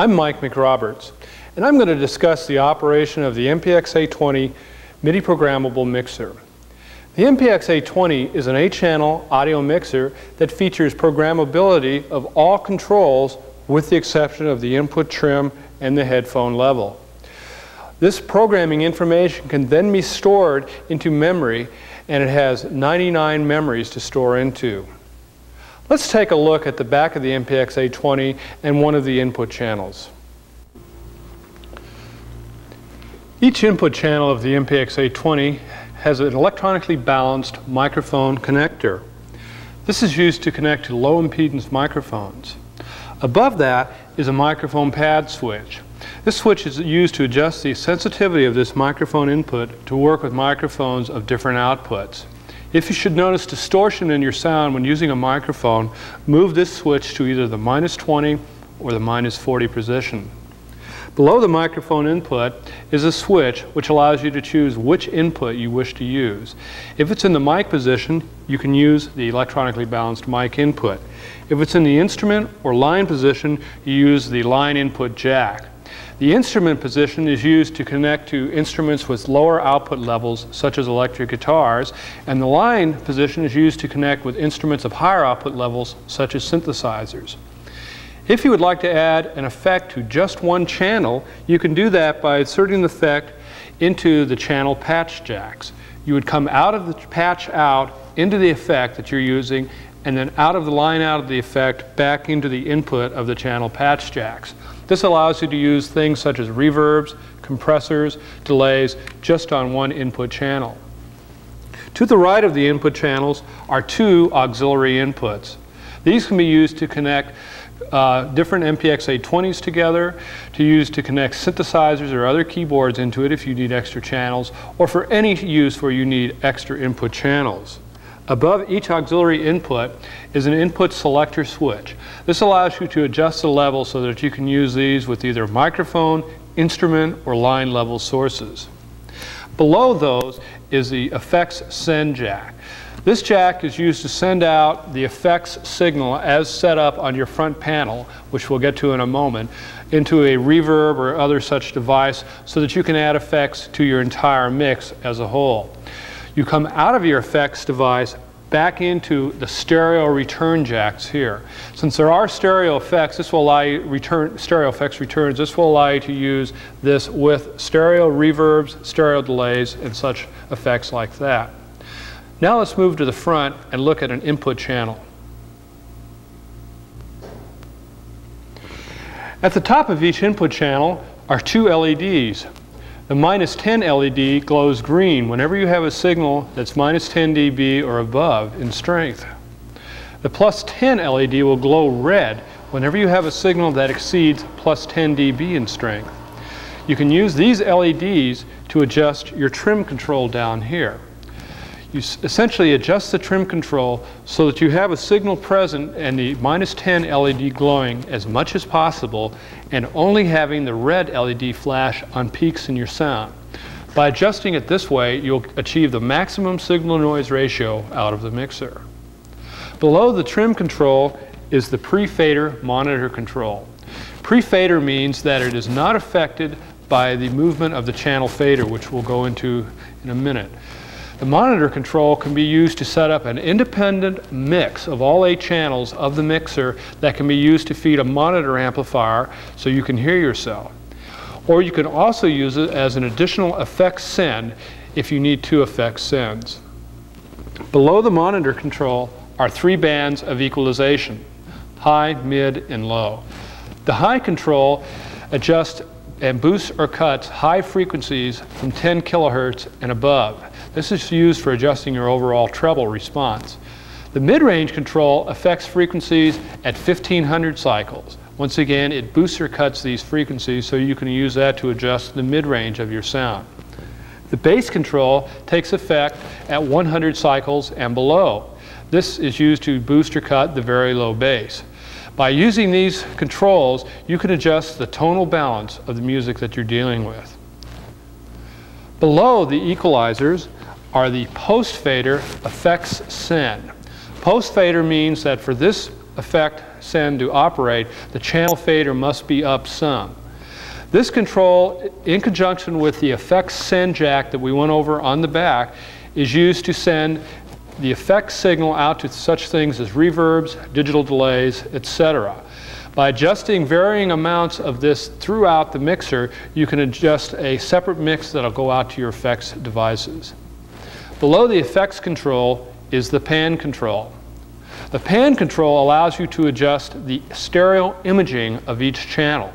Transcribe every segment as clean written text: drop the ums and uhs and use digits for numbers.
I'm Mike McRoberts, and I'm going to discuss the operation of the MPX820 MIDI programmable mixer. The MPX820 is an 8-channel audio mixer that features programmability of all controls with the exception of the input trim and the headphone level. This programming information can then be stored into memory, and it has 99 memories to store into. Let's take a look at the back of the MPX820 and one of the input channels. Each input channel of the MPX820 has an electronically balanced microphone connector. This is used to connect to low impedance microphones. Above that is a microphone pad switch. This switch is used to adjust the sensitivity of this microphone input to work with microphones of different outputs. If you should notice distortion in your sound when using a microphone, move this switch to either the -20 or the -40 position. Below the microphone input is a switch which allows you to choose which input you wish to use. If it's in the mic position, you can use the electronically balanced mic input. If it's in the instrument or line position, you use the line input jack. The instrument position is used to connect to instruments with lower output levels, such as electric guitars, and the line position is used to connect with instruments of higher output levels, such as synthesizers. If you would like to add an effect to just one channel, you can do that by inserting the effect into the channel patch jacks. You would come out of the patch out into the effect that you're using, and then out of the line out of the effect back into the input of the channel patch jacks. This allows you to use things such as reverbs, compressors, delays just on one input channel. To the right of the input channels are two auxiliary inputs. These can be used to connect different MPX820s together, to use to connect synthesizers or other keyboards into it if you need extra channels, or for any use where you need extra input channels. Above each auxiliary input is an input selector switch. This allows you to adjust the level so that you can use these with either microphone, instrument, or line level sources. Below those is the effects send jack. This jack is used to send out the effects signal as set up on your front panel, which we'll get to in a moment, into a reverb or other such device so that you can add effects to your entire mix as a whole. You come out of your effects device back into the stereo return jacks here. Since there are stereo effects, this will allow you stereo effects returns. This will allow you to use this with stereo reverbs, stereo delays, and such effects like that. Now let's move to the front and look at an input channel. At the top of each input channel are two LEDs. The -10 LED glows green whenever you have a signal that's -10 dB or above in strength. The +10 LED will glow red whenever you have a signal that exceeds +10 dB in strength. You can use these LEDs to adjust your trim control down here. You essentially adjust the trim control so that you have a signal present and the -10 LED glowing as much as possible and only having the red LED flash on peaks in your sound. By adjusting it this way, you'll achieve the maximum signal-noise ratio out of the mixer. Below the trim control is the pre-fader monitor control. Pre-fader means that it is not affected by the movement of the channel fader, which we'll go into in a minute. The monitor control can be used to set up an independent mix of all 8 channels of the mixer that can be used to feed a monitor amplifier so you can hear yourself. Or you can also use it as an additional effects send if you need 2 effects sends. Below the monitor control are 3 bands of equalization: high, mid, and low. The high control adjusts and boosts or cuts high frequencies from 10 kilohertz and above. This is used for adjusting your overall treble response. The mid-range control affects frequencies at 1500 cycles. Once again, it boosts or cuts these frequencies so you can use that to adjust the mid-range of your sound. The bass control takes effect at 100 cycles and below. This is used to boost or cut the very low bass. By using these controls, you can adjust the tonal balance of the music that you're dealing with. Below the equalizers are the post-fader effects send. Post-fader means that for this effect send to operate, the channel fader must be up some. This control, in conjunction with the effects send jack that we went over on the back, is used to send the effects signal out to such things as reverbs, digital delays, etc. By adjusting varying amounts of this throughout the mixer, you can adjust a separate mix that will go out to your effects devices. Below the effects control is the pan control. The pan control allows you to adjust the stereo imaging of each channel.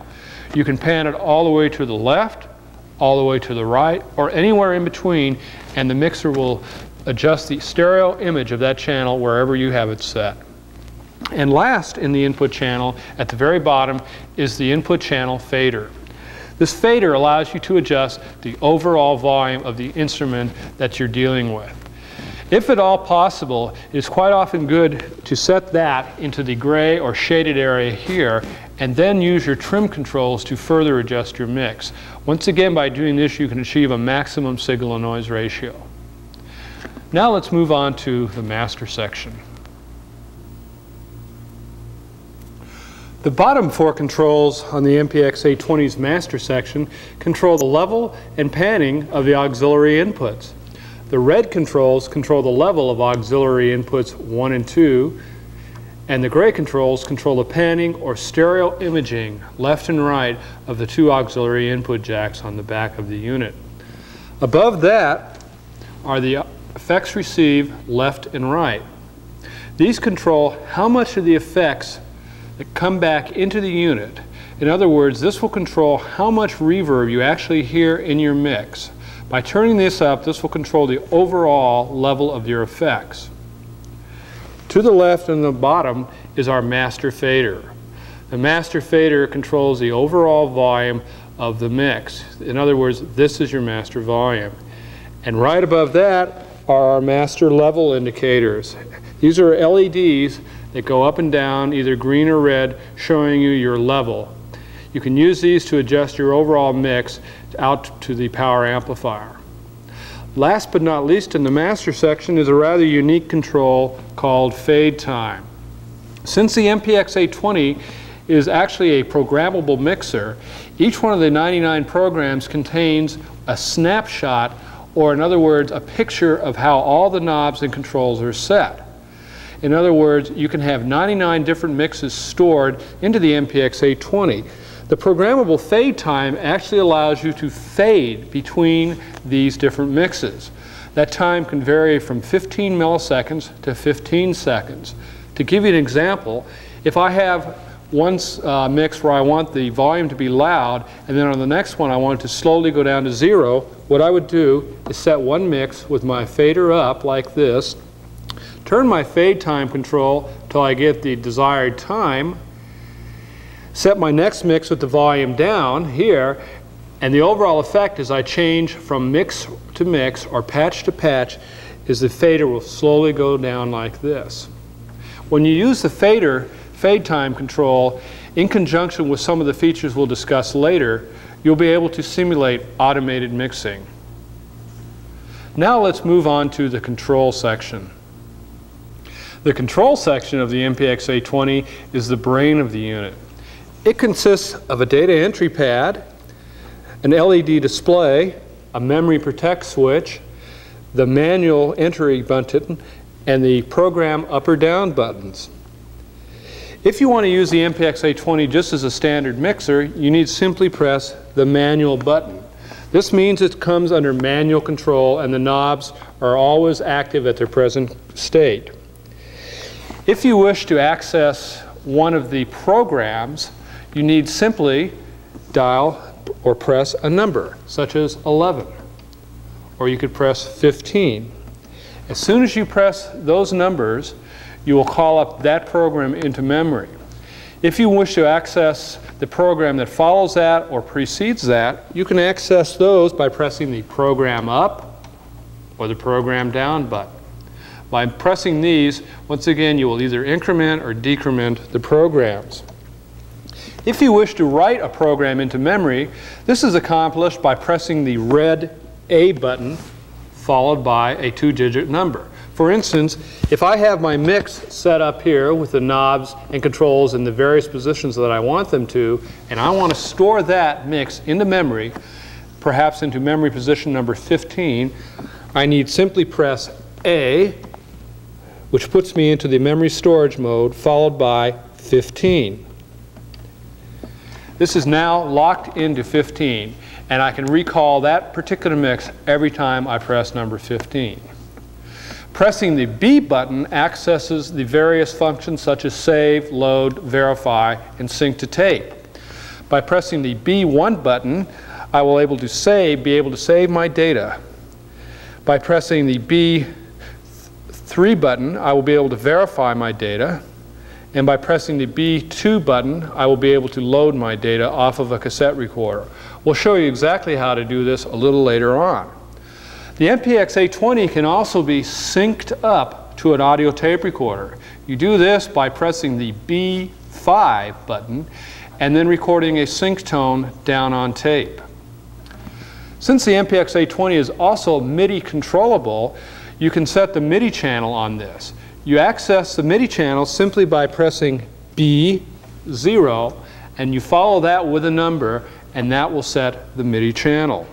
You can pan it all the way to the left, all the way to the right, or anywhere in between, and the mixer will adjust the stereo image of that channel wherever you have it set. And last in the input channel, at the very bottom, is the input channel fader. This fader allows you to adjust the overall volume of the instrument that you're dealing with. If at all possible, it is quite often good to set that into the gray or shaded area here, and then use your trim controls to further adjust your mix. Once again, by doing this, you can achieve a maximum signal-to-noise ratio. Now let's move on to the master section. The bottom four controls on the MPX820's master section control the level and panning of the auxiliary inputs. The red controls control the level of auxiliary inputs 1 and 2, and the gray controls control the panning or stereo imaging left and right of the two auxiliary input jacks on the back of the unit. Above that are the effects receive left and right. These control how much of the effects that come back into the unit. In other words, this will control how much reverb you actually hear in your mix. By turning this up, this will control the overall level of your effects. To the left and the bottom is our master fader. The master fader controls the overall volume of the mix. In other words, this is your master volume. And right above that are our master level indicators. These are LEDs that go up and down, either green or red, showing you your level. You can use these to adjust your overall mix out to the power amplifier. Last but not least in the master section is a rather unique control called fade time. Since the MPX820 is actually a programmable mixer, each one of the 99 programs contains a snapshot, or in other words, a picture of how all the knobs and controls are set. In other words, you can have 99 different mixes stored into the MPX820. The programmable fade time actually allows you to fade between these different mixes. That time can vary from 15 milliseconds to 15 seconds. To give you an example, if I have one mix where I want the volume to be loud, and then on the next one I want it to slowly go down to 0, what I would do is set one mix with my fader up like this, turn my fade time control till I get the desired time, set my next mix with the volume down here, and the overall effect as I change from mix to mix or patch to patch is the fader will slowly go down like this. When you use the fade time control in conjunction with some of the features we'll discuss later, you'll be able to simulate automated mixing. Now let's move on to the control section. The control section of the MPX820 is the brain of the unit. It consists of a data entry pad, an LED display, a memory protect switch, the manual entry button, and the program up or down buttons. If you want to use the MPX820 just as a standard mixer, you need to simply press the manual button. This means it comes under manual control and the knobs are always active at their present state. If you wish to access one of the programs, you need simply dial or press a number, such as 11, or you could press 15. As soon as you press those numbers, you will call up that program into memory. If you wish to access the program that follows that or precedes that, you can access those by pressing the program up or the program down button. By pressing these, once again, you will either increment or decrement the programs. If you wish to write a program into memory, this is accomplished by pressing the red A button followed by a 2-digit number. For instance, if I have my mix set up here with the knobs and controls in the various positions that I want them to, and I want to store that mix into memory, perhaps into memory position number 15, I need simply press A, which puts me into the memory storage mode, followed by 15. This is now locked into 15, and I can recall that particular mix every time I press number 15. Pressing the B button accesses the various functions such as save, load, verify, and sync to tape. By pressing the B1 button, I will be able to save my data. By pressing the B3 button, I will be able to verify my data. And by pressing the B2 button, I will be able to load my data off of a cassette recorder. We'll show you exactly how to do this a little later on. The MPX820 can also be synced up to an audio tape recorder. You do this by pressing the B5 button and then recording a sync tone down on tape. Since the MPX820 is also MIDI controllable, you can set the MIDI channel on this. You access the MIDI channel simply by pressing B0, and you follow that with a number, and that will set the MIDI channel.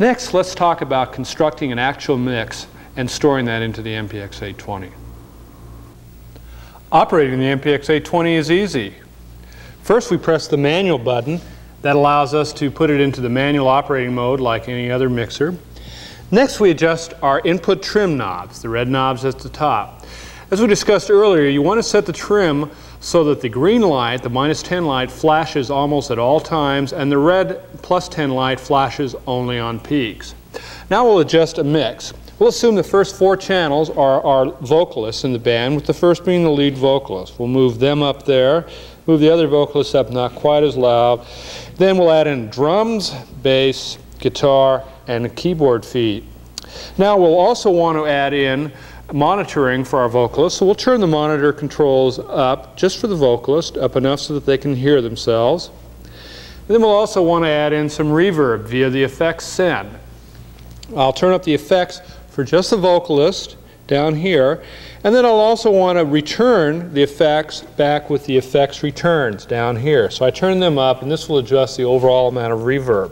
Next, let's talk about constructing an actual mix and storing that into the MPX820. Operating the MPX820 is easy. First, we press the manual button. That allows us to put it into the manual operating mode like any other mixer. Next, we adjust our input trim knobs, the red knobs at the top. As we discussed earlier, you want to set the trim so that the green light, the -10 light, flashes almost at all times, and the red +10 light flashes only on peaks. Now we'll adjust a mix. We'll assume the first 4 channels are our vocalists in the band, with the first being the lead vocalist. We'll move them up there, move the other vocalists up not quite as loud. Then we'll add in drums, bass, guitar, and keyboard feed. Now we'll also want to add in monitoring for our vocalists, so we'll turn the monitor controls up just for the vocalist, up enough so that they can hear themselves. And then we'll also want to add in some reverb via the effects send. I'll turn up the effects for just the vocalist down here, and then I'll also want to return the effects back with the effects returns down here. So I turn them up, and this will adjust the overall amount of reverb.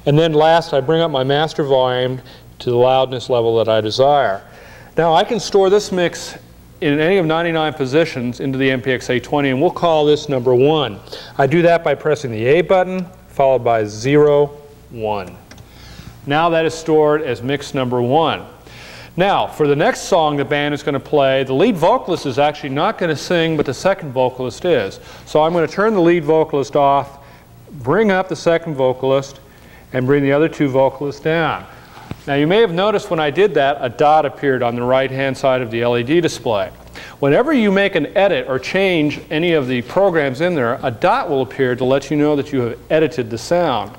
And then last, I bring up my master volume to the loudness level that I desire. Now I can store this mix in any of 99 positions into the MPX820, and we'll call this number 1. I do that by pressing the A button followed by 0, 1. Now that is stored as mix number 1. Now for the next song the band is going to play, the lead vocalist is actually not going to sing, but the second vocalist is. So I'm going to turn the lead vocalist off, bring up the second vocalist, and bring the other 2 vocalists down. Now you may have noticed when I did that, a dot appeared on the right-hand side of the LED display. Whenever you make an edit or change any of the programs in there, a dot will appear to let you know that you have edited the sound.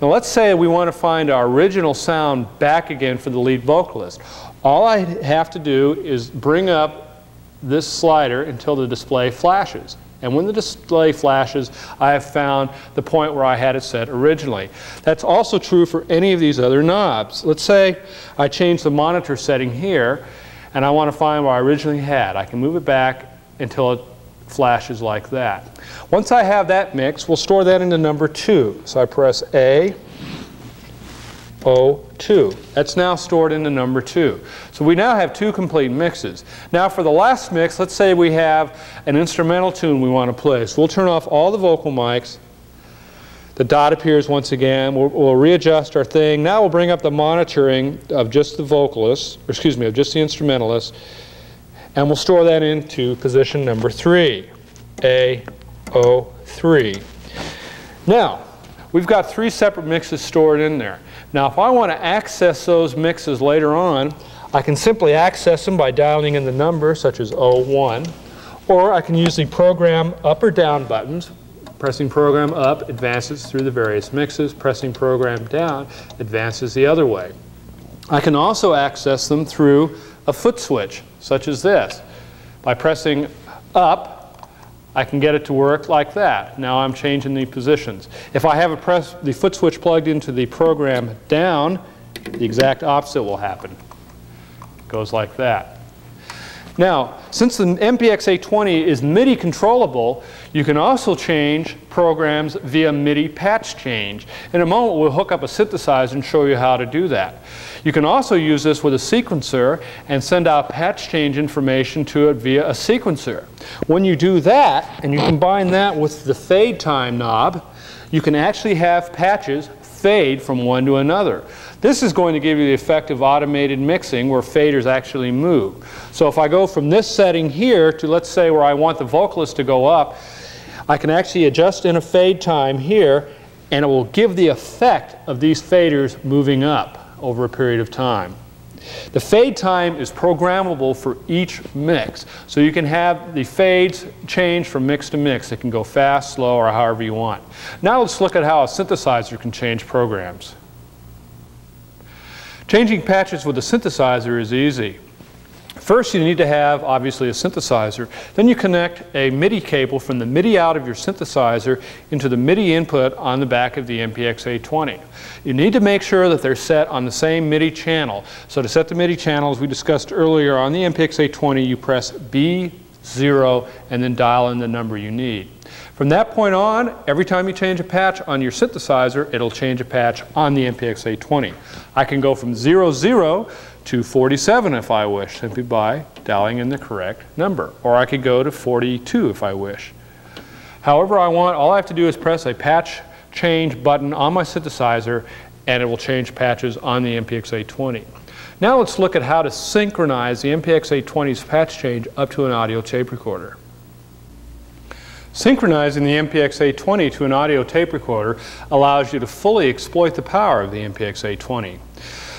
Now let's say we want to find our original sound back again for the lead vocalist. All I have to do is bring up this slider until the display flashes. And when the display flashes, I have found the point where I had it set originally. That's also true for any of these other knobs. Let's say I change the monitor setting here, and I want to find where I originally had. I can move it back until it flashes like that. Once I have that mix, we'll store that into number 2. So I press A, O2. That's now stored into number 2. So we now have 2 complete mixes. Now for the last mix, let's say we have an instrumental tune we want to play. So we'll turn off all the vocal mics. The dot appears once again. We'll readjust our thing. Now we'll bring up the monitoring of just the vocalists, or excuse me, of just the instrumentalists, and we'll store that into position number 3, A, O3. Now, we've got 3 separate mixes stored in there. Now, if I want to access those mixes later on, I can simply access them by dialing in the number, such as 01, or I can use the program up or down buttons. Pressing program up advances through the various mixes. Pressing program down advances the other way. I can also access them through a foot switch, such as this. By pressing up, I can get it to work like that. Now I'm changing the positions. If I have the foot switch plugged into the program down, the exact opposite will happen. Goes like that. Now, since the MPX820 is MIDI controllable, you can also change programs via MIDI patch change. In a moment, we'll hook up a synthesizer and show you how to do that. You can also use this with a sequencer and send out patch change information to it via a sequencer. When you do that, and you combine that with the fade time knob, you can actually have patches fade from one to another. This is going to give you the effect of automated mixing where faders actually move. So if I go from this setting here to, let's say, where I want the vocalist to go up, I can actually adjust in a fade time here, and it will give the effect of these faders moving up over a period of time. The fade time is programmable for each mix. So you can have the fades change from mix to mix. It can go fast, slow, or however you want. Now let's look at how a synthesizer can change programs. Changing patches with a synthesizer is easy. First, you need to have, obviously, a synthesizer. Then you connect a MIDI cable from the MIDI out of your synthesizer into the MIDI input on the back of the MPX820. You need to make sure that they're set on the same MIDI channel. So to set the MIDI channel, as we discussed earlier, on the MPX820, you press B0 and then dial in the number you need. From that point on, every time you change a patch on your synthesizer, it'll change a patch on the MPX820. I can go from 00 to 47 if I wish, simply by dialing in the correct number. Or I could go to 42 if I wish. However I want, all I have to do is press a patch change button on my synthesizer, and it will change patches on the MPX820. Now let's look at how to synchronize the MPX820's patch change up to an audio tape recorder. Synchronizing the MPX820 to an audio tape recorder allows you to fully exploit the power of the MPX820.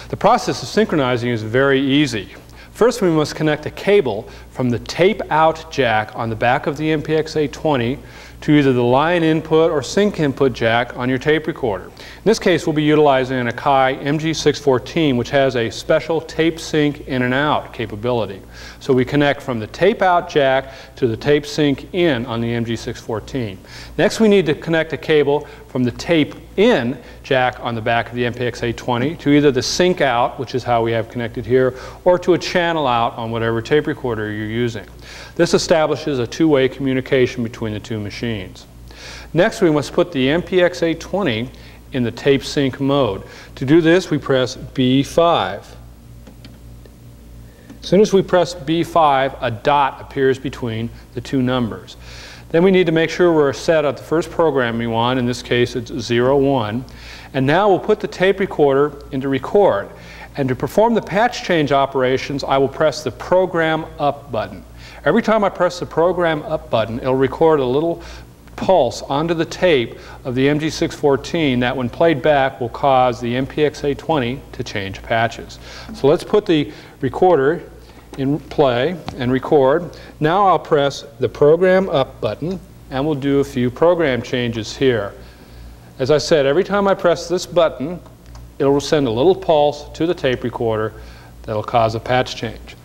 The process of synchronizing is very easy. First, we must connect a cable from the tape out jack on the back of the MPX820 to either the line input or sync input jack on your tape recorder. In this case, we'll be utilizing an Akai MG614, which has a special tape sync in and out capability. So we connect from the tape out jack to the tape sync in on the MG614. Next, we need to connect a cable from the tape in jack on the back of the MPX820 to either the sync out, which is how we have connected here, or to a channel out on whatever tape recorder you're using. This establishes a two-way communication between the two machines. Next, we must put the MPX820 in the tape sync mode. To do this, we press B5. As soon as we press B5, a dot appears between the two numbers. Then we need to make sure we're set at the first program we want. In this case, it's 01. And now we'll put the tape recorder into record. And to perform the patch change operations, I will press the program up button. Every time I press the program up button, it'll record a little pulse onto the tape of the MG614 that, when played back, will cause the MPX820 to change patches. So let's put the recorder in play and record. Now I'll press the program up button, and we'll do a few program changes here. As I said, every time I press this button, it will send a little pulse to the tape recorder that will cause a patch change.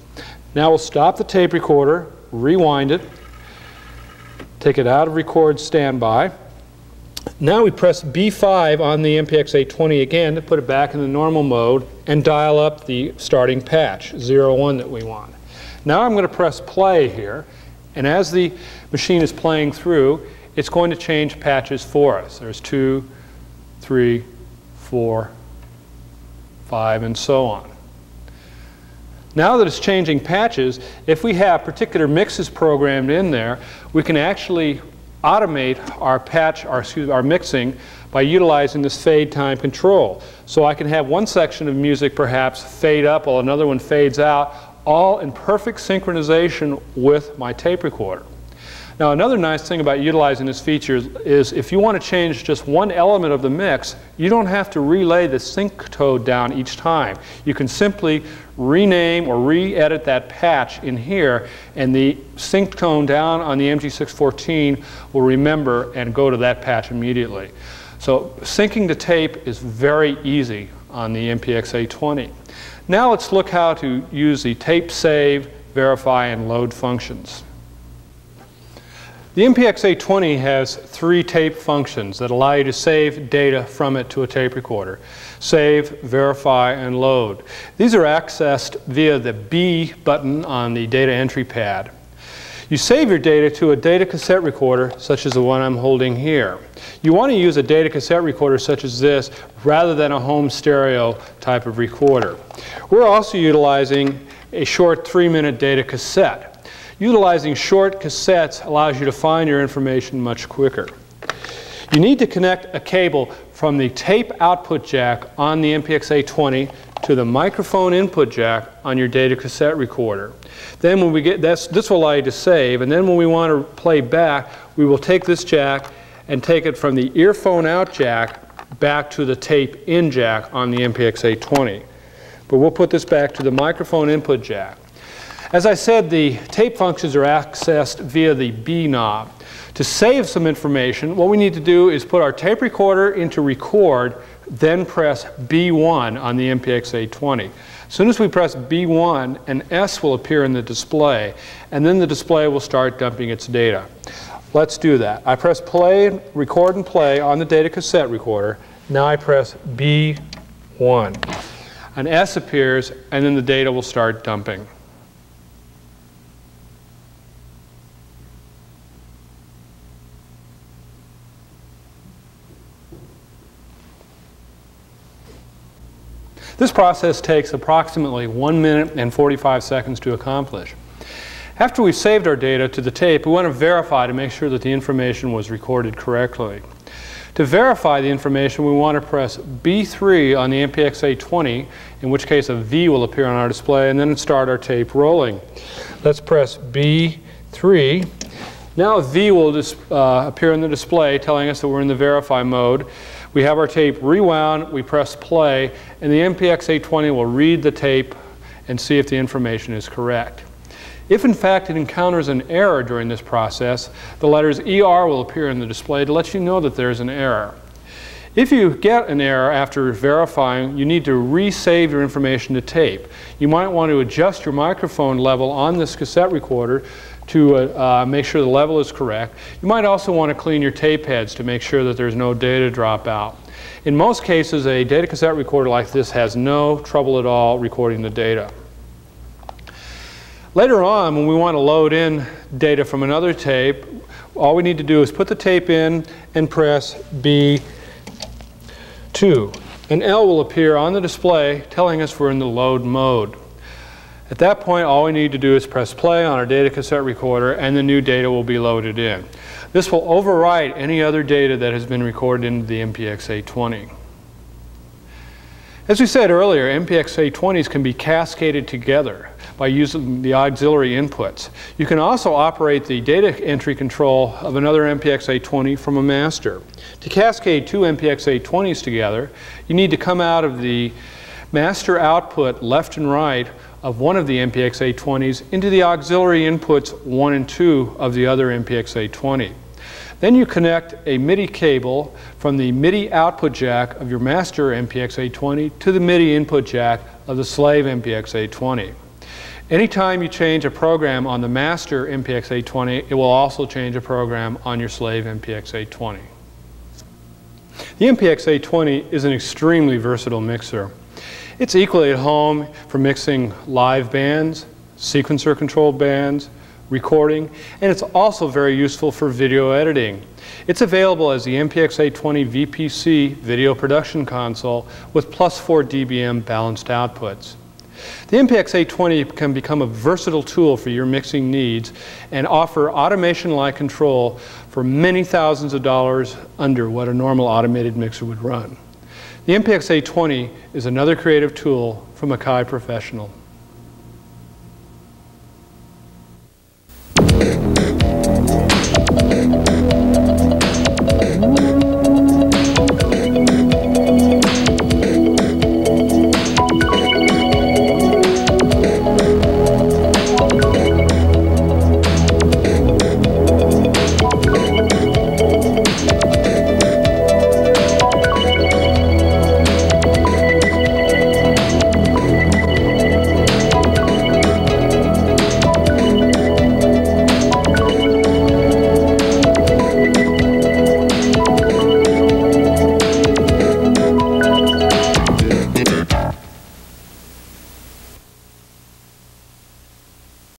Now we'll stop the tape recorder, rewind it, take it out of record standby. Now we press B5 on the MPX820 again to put it back in the normal mode and dial up the starting patch, 01, that we want. Now I'm going to press play here, and as the machine is playing through, it's going to change patches for us. There's 2, 3, 4, 5, and so on. Now that it's changing patches, if we have particular mixes programmed in there, we can actually automate our mixing by utilizing this fade time control. So I can have one section of music perhaps fade up while another one fades out, all in perfect synchronization with my tape recorder. Now, another nice thing about utilizing this feature is if you want to change just one element of the mix, you don't have to relay the sync code down each time. You can simply rename or re-edit that patch in here, and the sync tone down on the MG614 will remember and go to that patch immediately. So syncing the tape is very easy on the MPX820. Now let's look how to use the tape save, verify, and load functions. The MPX820 has 3 tape functions that allow you to save data from it to a tape recorder. Save, verify, and load. These are accessed via the B button on the data entry pad. You save your data to a data cassette recorder, such as the one I'm holding here. You want to use a data cassette recorder such as this rather than a home stereo type of recorder. We're also utilizing a short 3-minute data cassette. Utilizing short cassettes allows you to find your information much quicker. You need to connect a cable from the tape output jack on the MPX820 to the microphone input jack on your data cassette recorder. Then when we get this will allow you to save, and then when we want to play back, we will take this jack and take it from the earphone out jack back to the tape in jack on the MPX820. But we'll put this back to the microphone input jack. As I said, the tape functions are accessed via the B knob. To save some information, what we need to do is put our tape recorder into record, then press B1 on the MPX820. As soon as we press B1, an S will appear in the display, and then the display will start dumping its data. Let's do that. I press play, record and play on the data cassette recorder. Now I press B1. An S appears, and then the data will start dumping. This process takes approximately 1 minute and 45 seconds to accomplish. After we've saved our data to the tape, we want to verify to make sure that the information was recorded correctly. To verify the information, we want to press B3 on the MPX820, in which case a V will appear on our display, and then start our tape rolling. Let's press B3. Now a V will appear in the display telling us that we're in the verify mode. We have our tape rewound, we press play, and the MPX820 will read the tape and see if the information is correct. If in fact it encounters an error during this process, the letters ER will appear in the display to let you know that there's an error. If you get an error after verifying, you need to resave your information to tape. You might want to adjust your microphone level on this cassette recorder to make sure the level is correct. You might also want to clean your tape heads to make sure that there's no data dropout. In most cases, a data cassette recorder like this has no trouble at all recording the data. Later on, when we want to load in data from another tape, all we need to do is put the tape in and press B2. An L will appear on the display telling us we're in the load mode. At that point, all we need to do is press play on our data cassette recorder, and the new data will be loaded in. This will overwrite any other data that has been recorded into the MPX820. As we said earlier, MPX820s can be cascaded together by using the auxiliary inputs. You can also operate the data entry control of another MPX820 from a master. To cascade 2 MPX820s together, you need to come out of the master output left and right of one of the MPX820s into the auxiliary inputs 1 and 2 of the other MPX820. Then you connect a MIDI cable from the MIDI output jack of your master MPX820 to the MIDI input jack of the slave MPX820. Anytime you change a program on the master MPX820, it will also change a program on your slave MPX820. The MPX820 is an extremely versatile mixer. It's equally at home for mixing live bands, sequencer controlled bands, recording, and it's also very useful for video editing. It's available as the MPX820 VPC video production console with +4 dBm balanced outputs. The MPX820 can become a versatile tool for your mixing needs and offer automation-like control for many thousands of dollars under what a normal automated mixer would run. The MPX820 is another creative tool from Akai Professional.